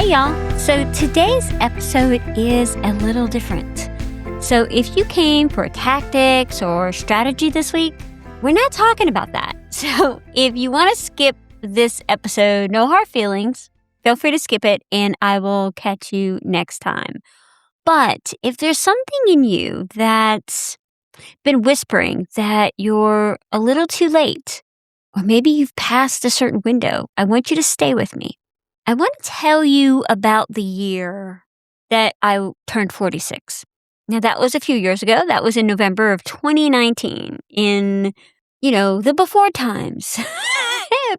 Hey y'all, so today's episode is a little different. So if you came for tactics or strategy this week, we're not talking about that. So if you want to skip this episode, no hard feelings, feel free to skip it and I will catch you next time. But if there's something in you that's been whispering that you're a little too late, or maybe you've passed a certain window, I want you to stay with me. I want to tell you about the year that I turned 46. Now, that was a few years ago. That was in November of 2019 in, the before times,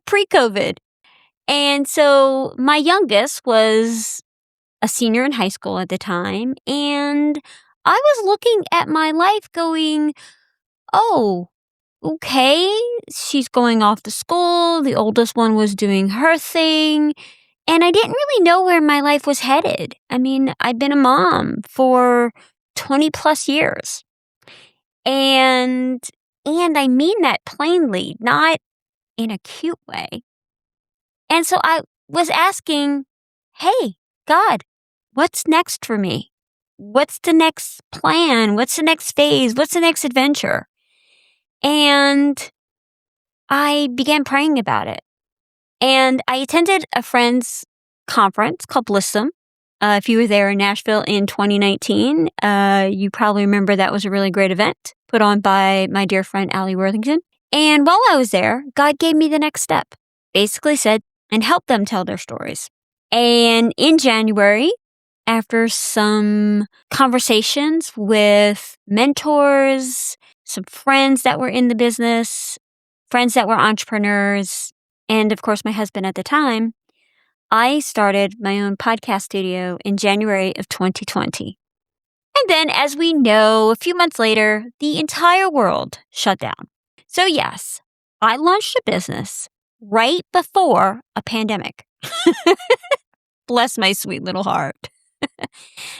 pre-COVID. And so my youngest was a senior in high school at the time, and I was looking at my life going, oh, okay, she's going off to school. The oldest one was doing her thing. And I didn't really know where my life was headed. I mean, I'd been a mom for 20 plus years. And I mean that plainly, not in a cute way. And so I was asking, hey, God, what's next for me? What's the next plan? What's the next phase? What's the next adventure? And I began praying about it. And I attended a friend's conference called Blissum. If you were there in Nashville in 2019, you probably remember that was a really great event put on by my dear friend Allie Worthington. And while I was there, God gave me the next step. Basically said, and helped them tell their stories. And in January, after some conversations with mentors, some friends that were in the business, friends that were entrepreneurs, and of course, my husband at the time, I started my own podcast studio in January of 2020. And then, as we know, a few months later, the entire world shut down. So yes, I launched a business right before a pandemic. Bless my sweet little heart.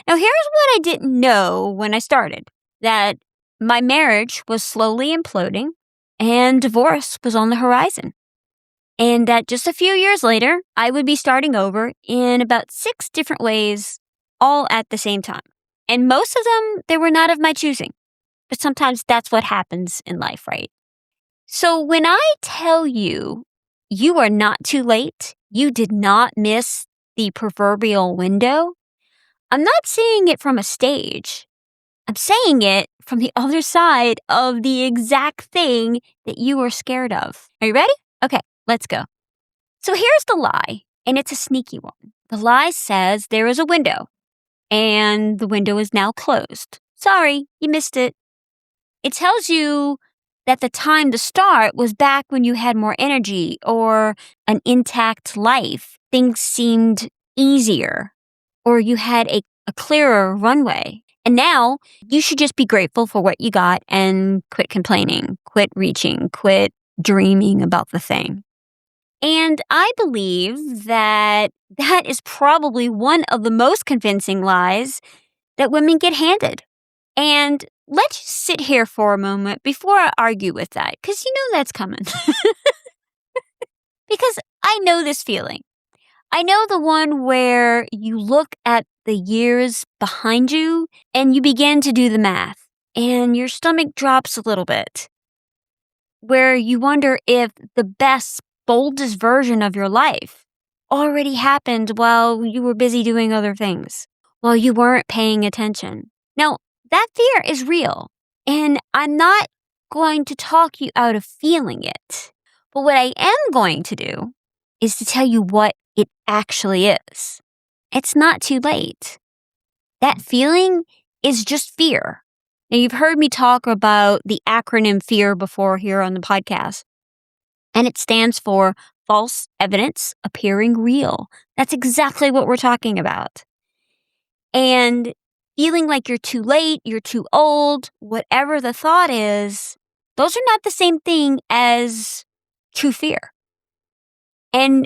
Now, here's what I didn't know when I started. That my marriage was slowly imploding and divorce was on the horizon. And that just a few years later, I would be starting over in about 6 different ways, all at the same time. And most of them, they were not of my choosing. But sometimes that's what happens in life, right? So when I tell you, you are not too late, you did not miss the proverbial window, I'm not saying it from a stage. I'm saying it from the other side of the exact thing that you were scared of. Are you ready? Okay. Let's go. So here's the lie, and it's a sneaky one. The lie says there is a window, and the window is now closed. Sorry, you missed it. It tells you that the time to start was back when you had more energy or an intact life. Things seemed easier, or you had a clearer runway. And now you should just be grateful for what you got and quit complaining, quit reaching, quit dreaming about the thing. And I believe that is probably one of the most convincing lies that women get handed. And let's just sit here for a moment before I argue with that, because you know that's coming. Because I know this feeling. I know the one where you look at the years behind you and you begin to do the math and your stomach drops a little bit, where you wonder if the best boldest version of your life already happened while you were busy doing other things, while you weren't paying attention. Now, that fear is real, and I'm not going to talk you out of feeling it. But what I am going to do is to tell you what it actually is. It's not too late. That feeling is just fear. Now, you've heard me talk about the acronym FEAR before here on the podcast. And it stands for false evidence appearing real. That's exactly what we're talking about. And feeling like you're too late, you're too old, whatever the thought is, those are not the same thing as true fear. And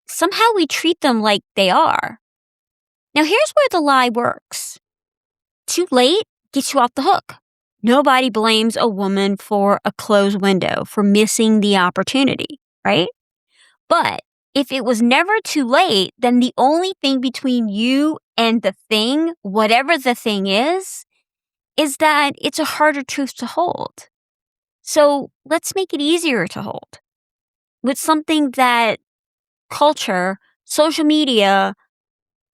somehow we treat them like they are. Now, here's where the lie works. Too late gets you off the hook. Nobody blames a woman for a closed window, for missing the opportunity, right? But If it was never too late, then the only thing between you and the thing, whatever the thing is that it's a harder truth to hold. So let's make it easier to hold with something that culture, social media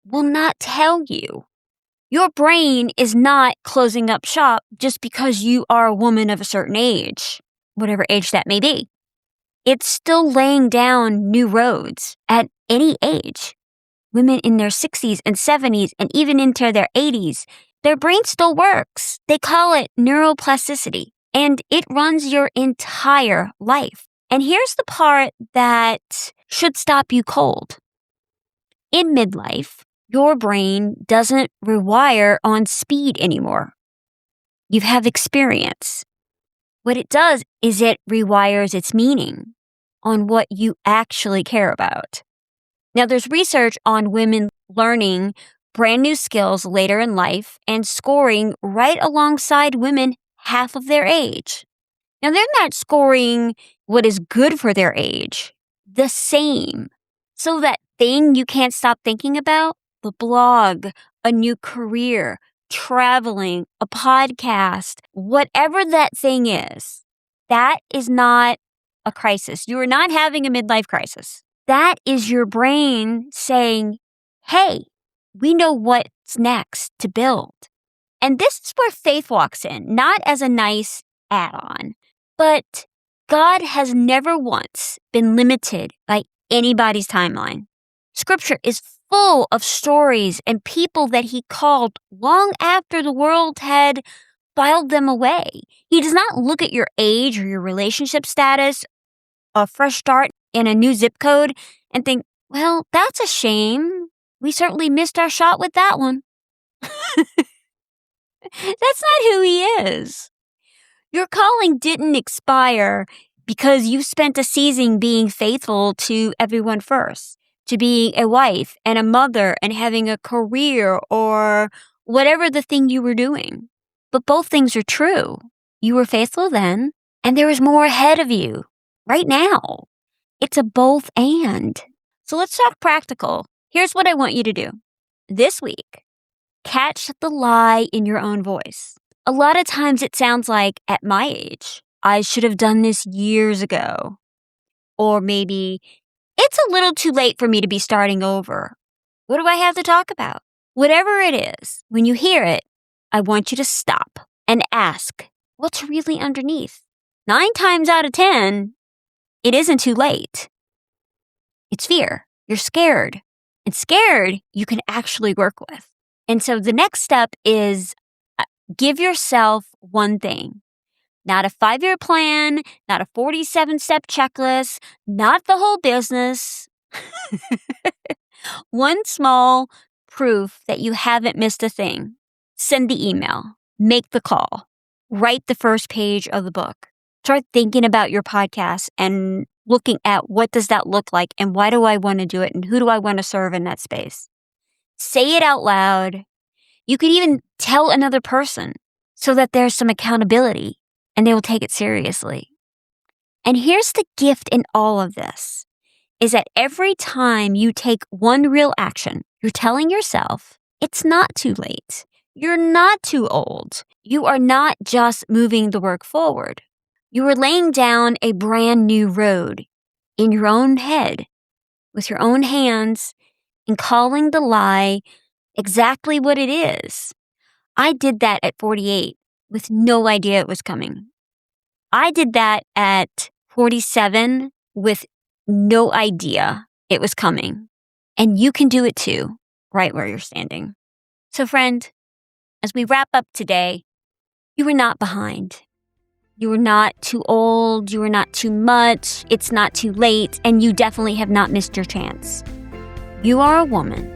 will not tell you. Your brain is not closing up shop just because you are a woman of a certain age, whatever age that may be. It's still laying down new roads at any age. Women in their 60s and 70s and even into their 80s, their brain still works. They call it neuroplasticity, and it runs your entire life. And here's the part that should stop you cold. In midlife, your brain doesn't rewire on speed anymore. You have experience. What it does is it rewires its meaning on what you actually care about. Now, there's research on women learning brand new skills later in life and scoring right alongside women half of their age. Now, they're not scoring what is good for their age, the same. So that thing you can't stop thinking about, the blog, a new career, traveling, a podcast, whatever that thing is, that is not a crisis. You are not having a midlife crisis. That is your brain saying, hey, we know what's next to build. And this is where faith walks in, not as a nice add-on, but God has never once been limited by anybody's timeline. Scripture is full of stories and people that he called long after the world had filed them away. He does not look at your age or your relationship status, a fresh start in a new zip code, and think, well, that's a shame. We certainly missed our shot with that one. That's not who he is. Your calling didn't expire because you spent a season being faithful to everyone first, to being a wife and a mother and having a career or whatever the thing you were doing. But both things are true. You were faithful then, and there is more ahead of you right now. It's a both and. So let's talk practical. Here's what I want you to do. This week, catch the lie in your own voice. A lot of times it sounds like, at my age, I should have done this years ago. Or maybe, it's a little too late for me to be starting over. What do I have to talk about? Whatever it is, when you hear it, I want you to stop and ask, what's really underneath? 9 times out of 10, it isn't too late. It's fear. You're scared. And scared, you can actually work with. And so the next step is give yourself one thing. Not a 5-year plan, not a 47-step checklist, not the whole business. One small proof that you haven't missed a thing. Send the email. Make the call. Write the first page of the book. Start thinking about your podcast and looking at what does that look like and why do I want to do it and who do I want to serve in that space. Say it out loud. You could even tell another person so that there's some accountability and they will take it seriously. And here's the gift in all of this, is that every time you take one real action, you're telling yourself, it's not too late. You're not too old. You are not just moving the work forward. You are laying down a brand new road in your own head with your own hands and calling the lie exactly what it is. I did that at 48 with no idea it was coming. I did that at 47 with no idea it was coming. And you can do it too, right where you're standing. So friend, as we wrap up today, you are not behind. You are not too old. You are not too much. It's not too late. And you definitely have not missed your chance. You are a woman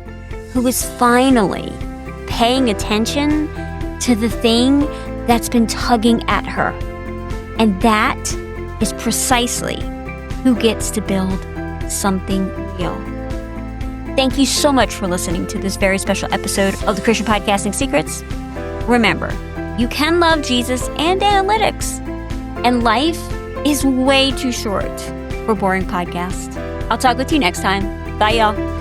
who is finally paying attention to the thing that's been tugging at her. And that is precisely who gets to build something real. Thank you so much for listening to this very special episode of the Christian Podcasting Secrets. Remember, you can love Jesus and analytics, and life is way too short for boring podcasts. I'll talk with you next time. Bye, y'all.